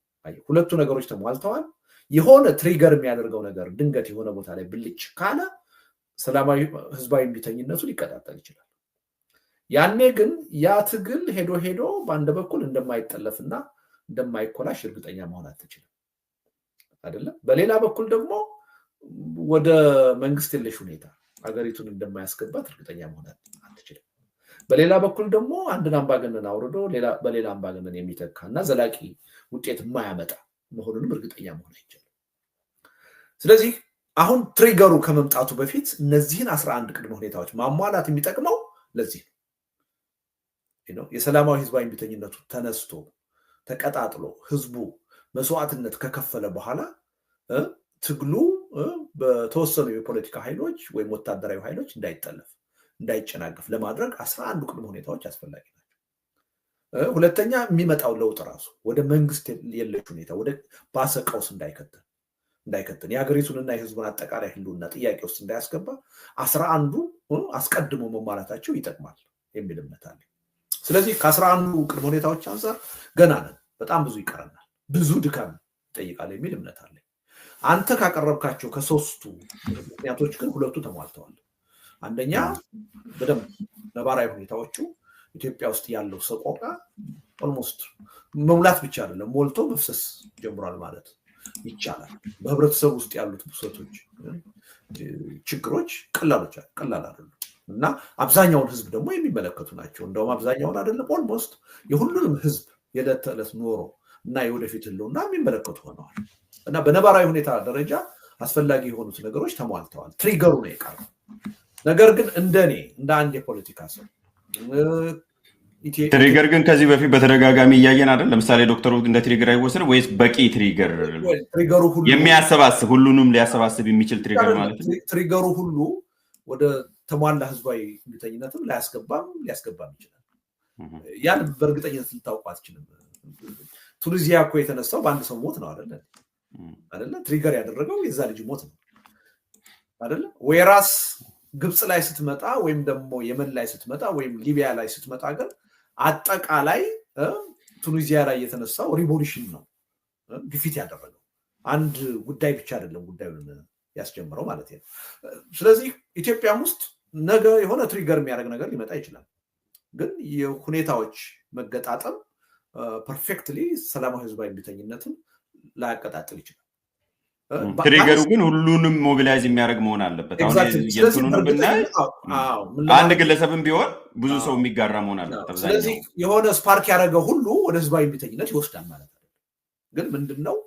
ሁለቱ ነገሮች ተሟልተዋል። የሆነ ትሪገር የሚያደርገው ነገር ድንገት የሆነ ቦታ ላይ ብልጭ ካለ ሰላማዊ ህዝባዊ እምቢተኝነቱ ሊቀጣጠል ይችላል። ያኔ ግን ያ ትግል ሄዶ በአንድ በኩል እንደማይጠለፍና እንደማይኮላሽ እርግጠኛ መሆን አትችልም አይደለም። በሌላ በኩል ደግሞ ወደ መንግስት የለሽ ሁኔታ ሀገሪቱን እንደማያስገባት እርግጠኛ መሆን አትችልም። በሌላ በኩል ደግሞ አንድን አምባገነን አውርዶ በሌላ አምባገነን የሚተካ እና ዘላቂ ውጤት የማያመጣ መሆኑንም እርግጠኛ መሆን አይቻልም። ስለዚህ አሁን ትሪገሩ ከመምጣቱ በፊት እነዚህን 11 ቅድመ ሁኔታዎች ማሟላት የሚጠቅመው ለዚህ ነው። የሰላማዊ ህዝባዊ እምቢተኝነቱ ተነስቶ ተቀጣጥሎ ህዝቡ መስዋዕትነት ከከፈለ በኋላ ትግሉ በተወሰኑ የፖለቲካ ኃይሎች ወይም ወታደራዊ ኃይሎች እንዳይጠለፍ እንዳይጨናገፍ ለማድረግ 11 ቅድመ ሁኔታዎች አስፈላጊ ናቸው። ሁለተኛ የሚመጣው ለውጥ ራሱ ወደ መንግስት የለሽ ሁኔታ ወደ ባሰ ቀውስ እንዳይከተን የሀገሪቱንና የህዝቡን አጠቃላይ ህልውና ጥያቄ ውስጥ እንዳያስገባ 11ዱ አስቀድሞ መሟላታቸው ይጠቅማል የሚል እምነት አለ። ስለዚህ ከ11ዱ ቅድመ ሁኔታዎች አንፃር ገና ነን፣ በጣም ብዙ ይቀረናል፣ ብዙ ድካም ይጠይቃል የሚል እምነት አለ። አንተ ካቀረብካቸው ከ3ቱ ምክንያቶች ግን 2ቱ ተሟልተዋል። አንደኛ በደንብ ነባራዊ ሁኔታዎቹ ኢትዮጵያ ውስጥ ያለው ሰቆቃ ኦልሞስት መሙላት ብቻ አይደለም ሞልቶ መፍሰስ ጀምሯል ማለት ይቻላል። በህብረተሰብ ውስጥ ያሉት ብሶቶች፣ ችግሮች ቀላል አይደሉም እና አብዛኛውን ህዝብ ደግሞ የሚመለከቱ ናቸው። እንደውም አብዛኛውን አይደለም ኦልሞስት የሁሉንም ህዝብ የዕለት ተዕለት ኖሮ እና የወደፊት ህልውና የሚመለከቱ ሆነዋል እና በነባራዊ ሁኔታ ደረጃ አስፈላጊ የሆኑት ነገሮች ተሟልተዋል። ትሪገሩ ነው የቀረው። ነገር ግን እንደ አንድ የፖለቲካ ሰው ትሪገር ግን ከዚህ በፊት በተደጋጋሚ እያየን አይደል? ለምሳሌ ዶክተሩ እንደ ትሪገር አይወሰድም ወይስ በቂ ትሪገር የሚያሰባስብ ሁሉንም ሊያሰባስብ የሚችል ትሪገር ማለት ነው? ትሪገሩ ሁሉ ወደ ተሟላ ህዝባዊ እምቢተኝነትም ሊያስገባም ይችላል። ያን በእርግጠኝነት ልታውቁ አትችልም። ቱኒዚያ እኮ የተነሳው በአንድ ሰው ሞት ነው አይደለ? ትሪገር ያደረገው የዛ ልጅ ሞት ነው አይደለ? ወይራስ ግብፅ ላይ ስትመጣ ወይም ደግሞ የመን ላይ ስትመጣ ወይም ሊቢያ ላይ ስትመጣ ግን አጠቃላይ ቱኒዚያ ላይ የተነሳው ሪቮሉሽን ነው ግፊት ያደረገው። አንድ ጉዳይ ብቻ አይደለም ጉዳዩን ያስጀምረው ማለት ነው። ስለዚህ ኢትዮጵያም ውስጥ ነገ የሆነ ትሪገር የሚያደርግ ነገር ሊመጣ ይችላል። ግን የሁኔታዎች መገጣጠም ፐርፌክትሊ ሰላማዊ ህዝባዊ እምቢተኝነትን ላያቀጣጥል ይችላል። ትሪገሩ ግን ሁሉንም ሞቢላይዝ የሚያደርግ መሆን አለበት። አንድ ግለሰብም ቢሆን ብዙ ሰው የሚጋራ መሆን አለበት። ስለዚህ የሆነ ስፓርክ ያደረገ ሁሉ ወደ ህዝባዊ እምቢተኝነት ይወስዳል ማለት ነው። ግን ምንድነው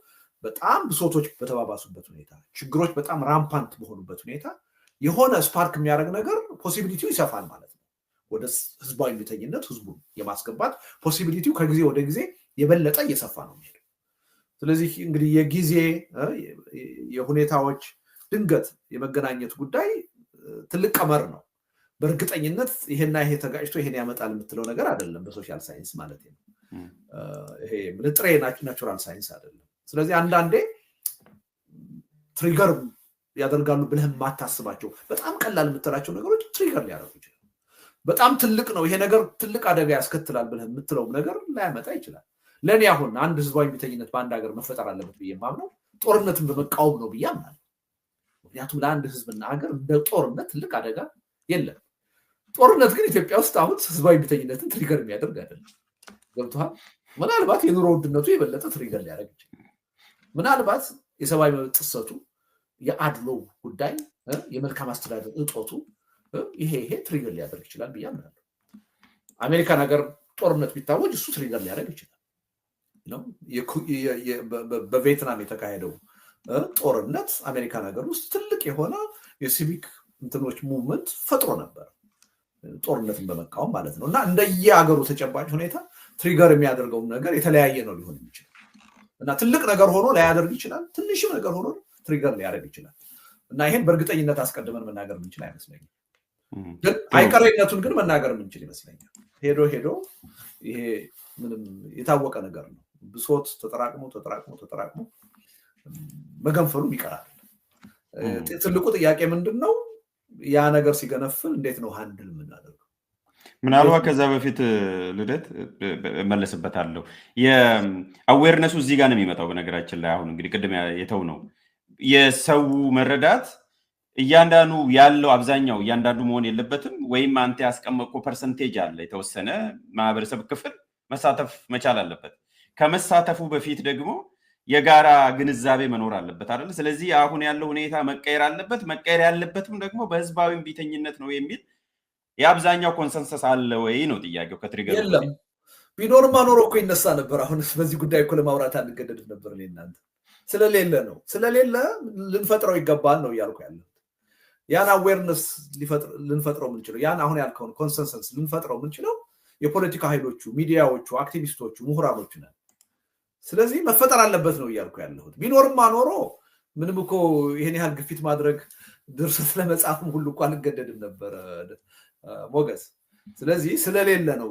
በጣም ብሶቶች በተባባሱበት ሁኔታ፣ ችግሮች በጣም ራምፓንት በሆኑበት ሁኔታ የሆነ ስፓርክ የሚያደርግ ነገር ፖሲቢሊቲው ይሰፋል ማለት ነው። ወደ ህዝባዊ እምቢተኝነት ህዝቡን የማስገባት ፖሲቢሊቲው ከጊዜ ወደ ጊዜ የበለጠ እየሰፋ ነው የሚሄደው። ስለዚህ እንግዲህ የጊዜ የሁኔታዎች ድንገት የመገናኘት ጉዳይ ትልቅ ቀመር ነው። በእርግጠኝነት ይሄና ይሄ ተጋጭቶ ይሄን ያመጣል የምትለው ነገር አይደለም። በሶሻል ሳይንስ ማለት ነው። ይሄ ምንጥሬ ናቹራል ሳይንስ አይደለም። ስለዚህ አንዳንዴ ትሪገር ያደርጋሉ ብለህ የማታስባቸው በጣም ቀላል የምትላቸው ነገሮች ትሪገር ሊያደርጉ ይችላል። በጣም ትልቅ ነው ይሄ ነገር ትልቅ አደጋ ያስከትላል ብለህ የምትለውም ነገር ላያመጣ ይችላል። ለእኔ አሁን አንድ ህዝባዊ እምቢተኝነት በአንድ ሀገር መፈጠር አለበት ብዬ የማምነው ጦርነትን በመቃወም ነው ብዬ አምናለሁ። ምክንያቱም ለአንድ ህዝብና ሀገር እንደ ጦርነት ትልቅ አደጋ የለም። ጦርነት ግን ኢትዮጵያ ውስጥ አሁን ህዝባዊ እምቢተኝነትን ትሪገር የሚያደርግ አይደለም። ገብቶሃል? ምናልባት የኑሮ ውድነቱ የበለጠ ትሪገር ሊያደርግ ይችላል። ምናልባት የሰብአዊ መብት ጥሰቱ፣ የአድሎ ጉዳይ፣ የመልካም አስተዳደር እጦቱ ይሄ ትሪገር ሊያደርግ ይችላል ብዬ አምናለሁ። አሜሪካን ሀገር ጦርነት ቢታወጅ እሱ ትሪገር ሊያደርግ ይችላል። በቪየትናም የተካሄደው ጦርነት አሜሪካን ሀገር ውስጥ ትልቅ የሆነ የሲቪክ እንትኖች ሙቭመንት ፈጥሮ ነበር፣ ጦርነትን በመቃወም ማለት ነው። እና እንደየሀገሩ ተጨባጭ ሁኔታ ትሪገር የሚያደርገው ነገር የተለያየ ነው ሊሆን የሚችላል። እና ትልቅ ነገር ሆኖ ላያደርግ ይችላል፣ ትንሽም ነገር ሆኖ ትሪገር ሊያደርግ ይችላል። እና ይሄን በእርግጠኝነት አስቀድመን መናገር የምንችል አይመስለኝም። ግን አይቀሬነቱን ግን መናገር የምንችል ይመስለኛል። ሄዶ ይሄ ምንም የታወቀ ነገር ነው። ብሶት ተጠራቅሞ መገንፈሉም ይቀራል። ትልቁ ጥያቄ ምንድን ነው? ያ ነገር ሲገነፍል እንዴት ነው ሃንድል የምናደርገው? ምናልባት ከዛ በፊት ልደት መለስበታለሁ። የአዌርነሱ እዚህ ጋር ነው የሚመጣው። በነገራችን ላይ አሁን እንግዲህ ቅድም የተው ነው የሰው መረዳት እያንዳንዱ ያለው አብዛኛው እያንዳንዱ መሆን የለበትም። ወይም አንተ ያስቀመጥከው ፐርሰንቴጅ አለ፣ የተወሰነ ማህበረሰብ ክፍል መሳተፍ መቻል አለበት። ከመሳተፉ በፊት ደግሞ የጋራ ግንዛቤ መኖር አለበት አይደል? ስለዚህ አሁን ያለው ሁኔታ መቀየር አለበት። መቀየር ያለበትም ደግሞ በህዝባዊ እምቢተኝነት ነው የሚል የአብዛኛው ኮንሰንሰስ አለ ወይ ነው ጥያቄው። ከትሪገር የለም ቢኖርማ ኖሮ እኮ ይነሳ ነበር። አሁንስ በዚህ ጉዳይ እኮ ለማውራት አንገደድ ነበር። እናንተ ስለሌለ ልንፈጥረው ይገባል ነው እያልኩ ያለው። ያን አዌርነስ ልንፈጥረው የምንችለው ያን አሁን ያልከውን ኮንሰንሰስ ልንፈጥረው የምንችለው የፖለቲካ ኃይሎቹ፣ ሚዲያዎቹ፣ አክቲቪስቶቹ፣ ምሁራኖቹ ነን። ስለዚህ መፈጠር አለበት ነው እያልኩ ያለሁት። ቢኖርማ ኖሮ ምንም እኮ ይሄን ያህል ግፊት ማድረግ ድርሰት ለመጻፍም ሁሉ እኮ አንገደድም ነበር ሞገስ። ስለዚህ ስለሌለ ነው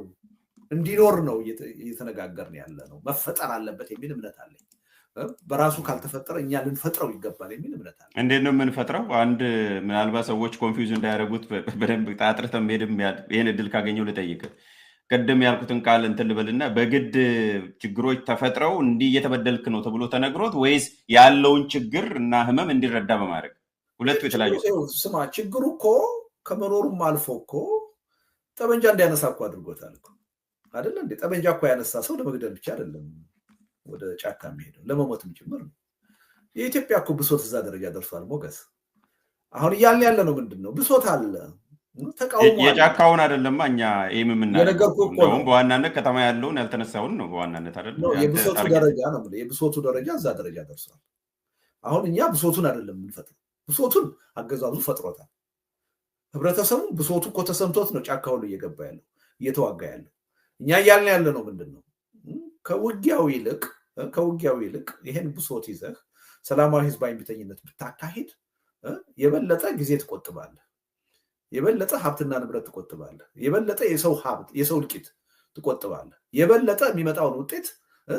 እንዲኖር ነው እየተነጋገርን ያለ ነው። መፈጠር አለበት የሚል እምነት አለኝ። በራሱ ካልተፈጠረ እኛ ልንፈጥረው ይገባል የሚል እምነት አለ። እንዴት ነው የምንፈጥረው? አንድ ምናልባት ሰዎች ኮንፊውዝ እንዳያደርጉት በደንብ ጣጥርተን ሄድም ይሄን እድል ካገኘው ልጠይቅ። ቅድም ያልኩትን ቃል እንትን ልበልና በግድ ችግሮች ተፈጥረው እንዲህ እየተበደልክ ነው ተብሎ ተነግሮት ወይስ ያለውን ችግር እና ህመም እንዲረዳ በማድረግ ሁለቱ የተለያዩ ስማ፣ ችግሩ እኮ ከመኖሩም አልፎ እኮ ጠመንጃ እንዲያነሳ እኮ አድርጎታል እኮ አይደለ እንዴ? ጠመንጃ እኮ ያነሳ ሰው ለመግደል ብቻ አይደለም ወደ ጫካ የሚሄደው ለመሞትም ጭምር ነው። የኢትዮጵያ እኮ ብሶት እዛ ደረጃ ደርሷል ሞገስ። አሁን እያልን ያለ ነው ምንድን ነው? ብሶት አለ፣ ተቃውሞ የጫካውን አይደለም እኛ ይህም የምናደርገው በዋናነት ከተማ ያለውን ያልተነሳውን ነው በዋናነት አይደለም። የብሶቱ ደረጃ ነው የብሶቱ ደረጃ እዛ ደረጃ ደርሷል። አሁን እኛ ብሶቱን አይደለም የምንፈጥረው፣ ብሶቱን አገዛዙ ፈጥሮታል። ህብረተሰቡ ብሶቱ እኮ ተሰምቶት ነው ጫካውን እየገባ ያለው እየተዋጋ ያለው። እኛ እያልን ያለ ነው ምንድን ነው? ከውጊያው ይልቅ ይሄን ብሶት ይዘህ ሰላማዊ ህዝባዊ እምቢተኝነት ብታካሂድ የበለጠ ጊዜ ትቆጥባለህ፣ የበለጠ ሀብትና ንብረት ትቆጥባለህ፣ የበለጠ የሰው እልቂት ትቆጥባለህ፣ የበለጠ የሚመጣውን ውጤት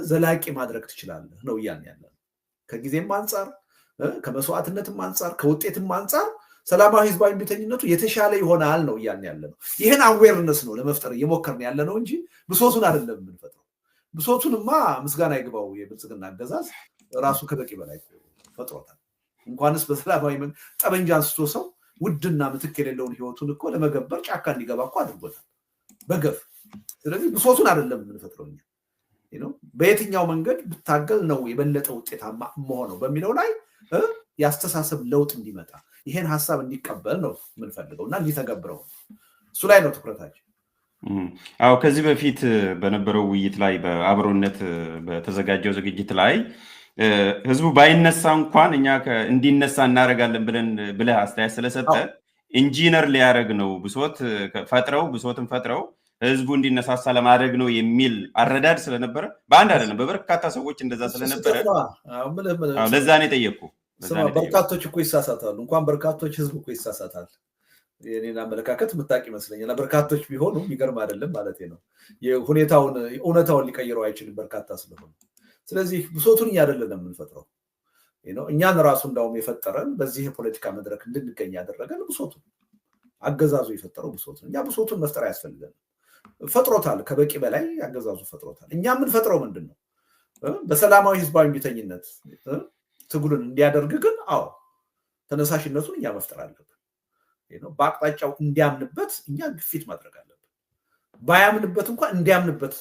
ዘላቂ ማድረግ ትችላለህ ነው እያልን ያለ ነው። ከጊዜም አንጻር ከመስዋዕትነትም አንጻር ከውጤትም አንጻር ሰላማዊ ህዝባዊ እምቢተኝነቱ የተሻለ ይሆናል ነው እያልን ያለ ነው። ይህን አዌርነስ ነው ለመፍጠር እየሞከርን ያለ ነው እንጂ ብሶቱን አይደለም የምንፈጥረው። ብሶቱንማ ምስጋና ይግባው የብልጽግና አገዛዝ ራሱ ከበቂ በላይ ፈጥሮታል። እንኳንስ በሰላማዊ ጠመንጃ አንስቶ ሰው ውድና ምትክ የሌለውን ህይወቱን እኮ ለመገበር ጫካ እንዲገባ እኮ አድርጎታል በገፍ። ስለዚህ ብሶቱን አይደለም የምንፈጥረው እኛ በየትኛው መንገድ ብታገል ነው የበለጠ ውጤታማ መሆነው በሚለው ላይ ያስተሳሰብ ለውጥ እንዲመጣ ይሄን ሀሳብ እንዲቀበል ነው የምንፈልገው እና እንዲተገብረው እሱ ላይ ነው ትኩረታችን። አዎ ከዚህ በፊት በነበረው ውይይት ላይ በአብሮነት በተዘጋጀው ዝግጅት ላይ ህዝቡ ባይነሳ እንኳን እኛ እንዲነሳ እናደርጋለን ብለህ አስተያየት ስለሰጠ ኢንጂነር ሊያደርግ ነው ብሶትን ፈጥረው ህዝቡ እንዲነሳሳ ለማድረግ ነው የሚል አረዳድ ስለነበረ በአንድ አይደለም በበርካታ ሰዎች እንደዛ ስለነበረ ለዛ ነው የጠየቅኩ። በርካቶች እኮ ይሳሳታሉ። እንኳን በርካቶች ህዝብ እኮ ይሳሳታል። የኔን አመለካከት ምታቅ ይመስለኛል። በርካቶች ቢሆኑ የሚገርም አይደለም ማለት ነው። እውነታውን ሊቀይረው አይችልም በርካታ ስለሆነ። ስለዚህ ብሶቱን እኛ አይደለም የምንፈጥረው። እኛን ራሱ እንዳውም የፈጠረን በዚህ የፖለቲካ መድረክ እንድንገኝ ያደረገን ብሶቱን አገዛዙ የፈጠረው ብሶቱን። እኛ ብሶቱን መፍጠር አያስፈልገንም። ፈጥሮታል፣ ከበቂ በላይ አገዛዙ ፈጥሮታል። እኛ የምንፈጥረው ምንድን ነው? በሰላማዊ ህዝባዊ እምቢተኝነት ትግሉን እንዲያደርግ ግን ተነሳሽነቱን እኛ መፍጠር አለብን። በአቅጣጫው እንዲያምንበት እኛ ግፊት ማድረግ አለብን። ባያምንበት እንኳን እንዲያምንበት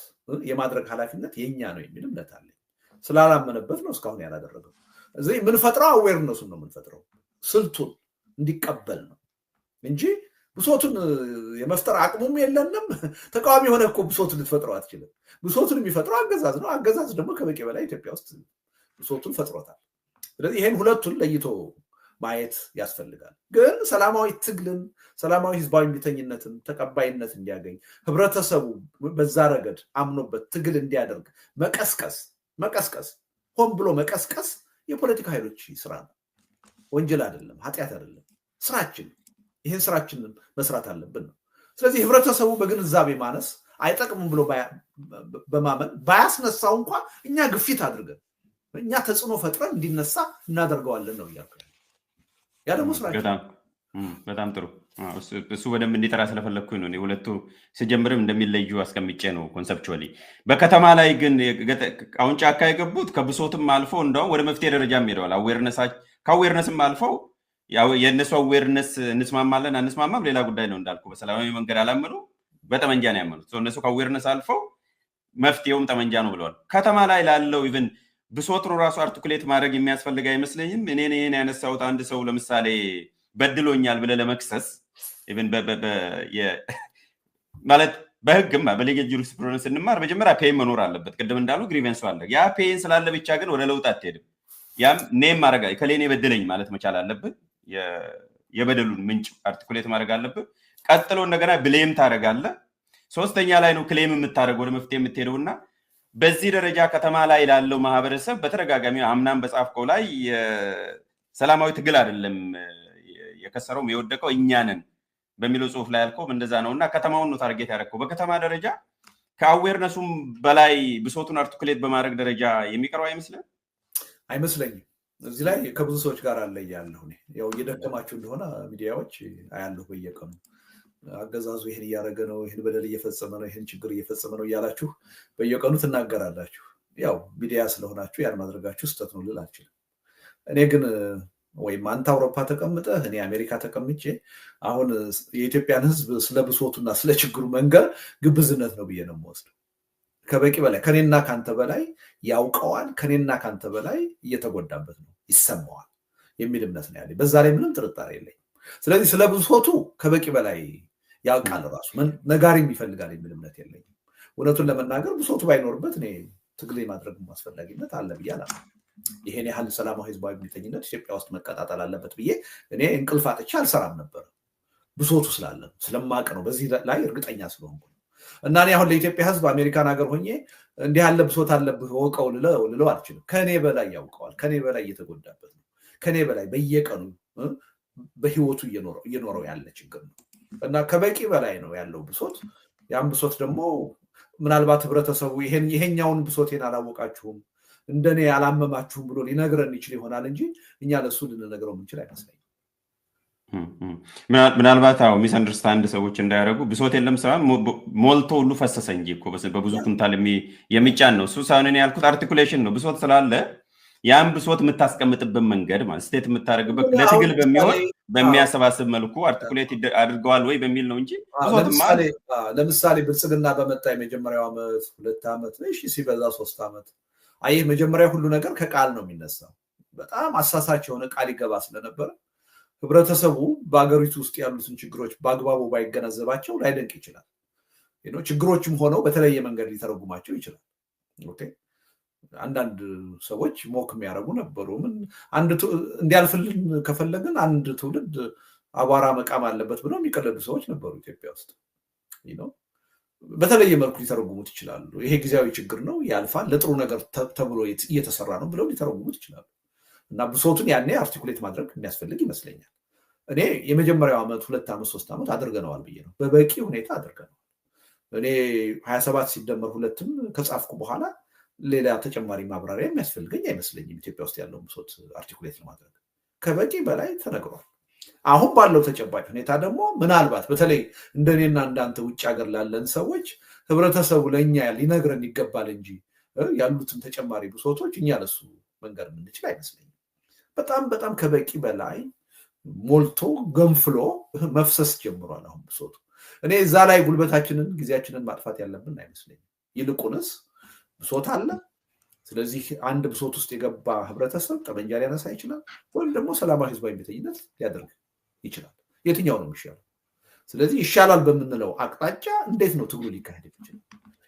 የማድረግ ኃላፊነት የኛ ነው የሚል እምነት አለኝ። ስላላመነበት ነው እስካሁን ያላደረገው። እዚህ የምንፈጥረው አዌርነሱን ነው የምንፈጥረው፣ ስልቱን እንዲቀበል ነው እንጂ ብሶቱን የመፍጠር አቅሙም የለንም። ተቃዋሚ የሆነ እኮ ብሶቱን ልትፈጥረው አትችልም። ብሶቱን የሚፈጥረው አገዛዝ ነው። አገዛዝ ደግሞ ከበቂ በላይ ኢትዮጵያ ውስጥ ብሶቱን ፈጥሮታል። ስለዚህ ይሄን ሁለቱን ለይቶ ማየት ያስፈልጋል። ግን ሰላማዊ ትግልን ሰላማዊ ህዝባዊ እምቢተኝነትን ተቀባይነት እንዲያገኝ ህብረተሰቡ በዛ ረገድ አምኖበት ትግል እንዲያደርግ መቀስቀስ ሆን ብሎ መቀስቀስ የፖለቲካ ኃይሎች ስራ ነው። ወንጀል አይደለም፣ ኃጢአት አይደለም፣ ስራችን። ይህን ስራችንን መስራት አለብን ነው። ስለዚህ ህብረተሰቡ በግንዛቤ ማነስ አይጠቅምም ብሎ በማመን ባያስነሳው እንኳን እኛ ግፊት አድርገን እኛ ተጽዕኖ ፈጥረን እንዲነሳ እናደርገዋለን ነው እያልኩ። ያ ደግሞ ስራችን። በጣም ጥሩ። እሱ በደንብ እንዲጠራ ስለፈለግኩኝ ነው። ሁለቱ ስጀምርም እንደሚለዩ አስቀምጬ ነው ኮንሰፕቹዋሊ። በከተማ ላይ ግን አሁን ጫካ የገቡት ከብሶትም አልፎ እንደውም ወደ መፍትሄ ደረጃም ሄደዋል። ከአዌርነስም አልፈው የእነሱ አዌርነስ እንስማማለን አንስማማም ሌላ ጉዳይ ነው እንዳልኩ። በሰላማዊ መንገድ አላመኑ፣ በጠመንጃ ነው ያመኑት። እነሱ ከአዌርነስ አልፈው መፍትሄውም ጠመንጃ ነው ብለዋል። ከተማ ላይ ላለው ኢቭን ብሶቱን ራሱ አርቲኩሌት ማድረግ የሚያስፈልግ አይመስለኝም። እኔን ይሄን ያነሳሁት አንድ ሰው ለምሳሌ በድሎኛል ብለህ ለመክሰስ ኢቭን ማለት በህግም በሌጌል ጁሪስፕሩደንስ ስንማር መጀመሪያ ፔን መኖር አለበት። ቅድም እንዳሉ ግሪቨንስ አለ። ያ ፔን ስላለ ብቻ ግን ወደ ለውጥ አትሄድም። ያም ኔም ማድረግ ከሌኔ በደለኝ ማለት መቻል አለብን። የበደሉን ምንጭ አርቲኩሌት ማድረግ አለብን። ቀጥሎ እንደገና ብሌም ታደርጋለህ። ሶስተኛ ላይ ነው ክሌም የምታደርገው ወደ መፍትሄ የምትሄደውና በዚህ ደረጃ ከተማ ላይ ላለው ማህበረሰብ በተደጋጋሚ አምናም በጻፍከው ላይ ሰላማዊ ትግል አይደለም የከሰረውም የወደቀው እኛ ነን በሚለው ጽሁፍ ላይ ያልከው እንደዛ ነውና ከተማውን ነው ታርጌት ያደረከው። በከተማ ደረጃ ከአዌርነሱም በላይ ብሶቱን አርቲኩሌት በማድረግ ደረጃ የሚቀርብ አይመስለኝም። እዚህ ላይ ከብዙ ሰዎች ጋር አለያለሁ። ያው እየደከማችሁ እንደሆነ ሚዲያዎች አያለሁ በየቀኑ አገዛዙ ይሄን እያደረገ ነው፣ ይሄን በደል እየፈጸመ ነው፣ ይሄን ችግር እየፈጸመ ነው እያላችሁ በየቀኑ ትናገራላችሁ። ያው ሚዲያ ስለሆናችሁ ያን ማድረጋችሁ ስህተት ነው ልል አልችልም። እኔ ግን ወይም አንተ አውሮፓ ተቀምጠህ እኔ አሜሪካ ተቀምጬ አሁን የኢትዮጵያን ሕዝብ ስለ ብሶቱና ስለ ችግሩ መንገር ግብዝነት ነው ብዬ ነው የምወስደው። ከበቂ በላይ ከኔና ካንተ በላይ ያውቀዋል፣ ከኔና ካንተ በላይ እየተጎዳበት ነው ይሰማዋል የሚል እምነት ነው ያለኝ። በዛ ላይ ምንም ጥርጣሬ የለኝም። ስለዚህ ስለ ብሶቱ ከበቂ በላይ ያውቃል፣ ራሱ ነጋሪም ይፈልጋል የሚል እምነት የለኝም። እውነቱን ለመናገር ብሶቱ ባይኖርበት እኔ ትግል ማድረግ አስፈላጊነት አለ ብዬ አላምንም። ይሄን ያህል ሰላማዊ ህዝባዊ እምቢተኝነት ኢትዮጵያ ውስጥ መቀጣጠል አለበት ብዬ እኔ እንቅልፍ አጥቼ አልሰራም ነበር። ብሶቱ ስላለ ስለማቅ ነው፣ በዚህ ላይ እርግጠኛ ስለሆንኩ ነው። እና እኔ አሁን ለኢትዮጵያ ህዝብ አሜሪካን ሀገር ሆኜ እንዲህ ያለ ብሶት አለብህ ወቀው ልለው አልችልም። ከኔ በላይ ያውቀዋል፣ ከኔ በላይ እየተጎዳበት ነው፣ ከኔ በላይ በየቀኑ በህይወቱ እየኖረው ያለ ችግር ነው እና ከበቂ በላይ ነው ያለው ብሶት። ያን ብሶት ደግሞ ምናልባት ህብረተሰቡ ይሄኛውን ብሶቴን አላወቃችሁም እንደኔ አላመማችሁም ብሎ ሊነግረን ይችል ይሆናል እንጂ እኛ ለሱ ልንነግረው የምንችል አይመስለኝም። ምናልባት ሚስ አንደርስታንድ ሰዎች እንዳያደርጉ ብሶት የለም ሳይሆን ሞልቶ ሁሉ ፈሰሰ እንጂ እኮ በብዙ ኩንታል የሚጫን ነው እሱ ሳይሆን እኔ ያልኩት አርቲኩሌሽን ነው። ብሶት ስላለ ያን ብሶት የምታስቀምጥበት መንገድ ማለት ስቴት የምታደርግበት ለትግል በሚሆን በሚያሰባስብ መልኩ አርቲኩሌት አድርገዋል ወይ በሚል ነው እንጂ ለምሳሌ ብልጽግና በመጣ የመጀመሪያው ዓመት 2 ዓመት እሺ ሲበዛ 3 ዓመት አይ መጀመሪያ ሁሉ ነገር ከቃል ነው የሚነሳው። በጣም አሳሳች የሆነ ቃል ይገባ ስለነበረ ህብረተሰቡ በአገሪቱ ውስጥ ያሉትን ችግሮች በአግባቡ ባይገነዘባቸው ላይደንቅ ይችላል። ችግሮችም ሆነው በተለየ መንገድ ሊተረጉማቸው ይችላል። ኦኬ አንዳንድ ሰዎች ሞክ የሚያደርጉ ነበሩ። ምን እንዲያልፍልን ከፈለግን አንድ ትውልድ አቧራ መቃም አለበት ብለው የሚቀለዱ ሰዎች ነበሩ ኢትዮጵያ ውስጥ። በተለየ መልኩ ሊተረጉሙት ይችላሉ። ይሄ ጊዜያዊ ችግር ነው ያልፋል፣ ለጥሩ ነገር ተብሎ እየተሰራ ነው ብለው ሊተረጉሙት ይችላሉ። እና ብሶቱን ያኔ አርቲኩሌት ማድረግ የሚያስፈልግ ይመስለኛል። እኔ የመጀመሪያው ዓመት 2 ዓመት 3 ዓመት አድርገነዋል ብዬ ነው፣ በበቂ ሁኔታ አድርገነዋል። እኔ 27 ሲደመር 2ም ከጻፍኩ በኋላ ሌላ ተጨማሪ ማብራሪያ የሚያስፈልገኝ አይመስለኝም። ኢትዮጵያ ውስጥ ያለው ብሶት አርቲኩሌት ለማድረግ ከበቂ በላይ ተነግሯል። አሁን ባለው ተጨባጭ ሁኔታ ደግሞ ምናልባት በተለይ እንደኔና እንዳንተ ውጭ ሀገር ላለን ሰዎች ህብረተሰቡ ለእኛ ሊነግረን ይገባል እንጂ ያሉትን ተጨማሪ ብሶቶች እኛ ለሱ መንገር የምንችል አይመስለኝም። በጣም በጣም ከበቂ በላይ ሞልቶ ገንፍሎ መፍሰስ ጀምሯል አሁን ብሶቱ። እኔ እዛ ላይ ጉልበታችንን ጊዜያችንን ማጥፋት ያለብን አይመስለኝም። ይልቁንስ ብሶት አለ። ስለዚህ አንድ ብሶት ውስጥ የገባ ህብረተሰብ ጠመንጃ ሊያነሳ ይችላል፣ ወይም ደግሞ ሰላማዊ ህዝባዊ እምቢተኝነት ሊያደርግ ይችላል። የትኛው ነው የሚሻለው? ስለዚህ ይሻላል በምንለው አቅጣጫ እንዴት ነው ትግሉ ሊካሄድ ይችላል?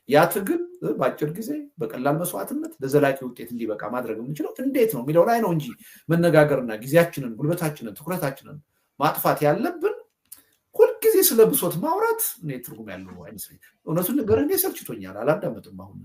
ያ ትግል በአጭር ጊዜ በቀላል መስዋዕትነት ለዘላቂ ውጤት እንዲበቃ ማድረግ የምንችለው እንዴት ነው የሚለው ላይ ነው እንጂ መነጋገርና ጊዜያችንን፣ ጉልበታችንን፣ ትኩረታችንን ማጥፋት ያለብን ሁልጊዜ ስለ ብሶት ማውራት እኔ ትርጉም ያለው አይመስለኝም። እውነቱን ነገር እኔ ሰልችቶኛል፣ አላዳመጥም አሁን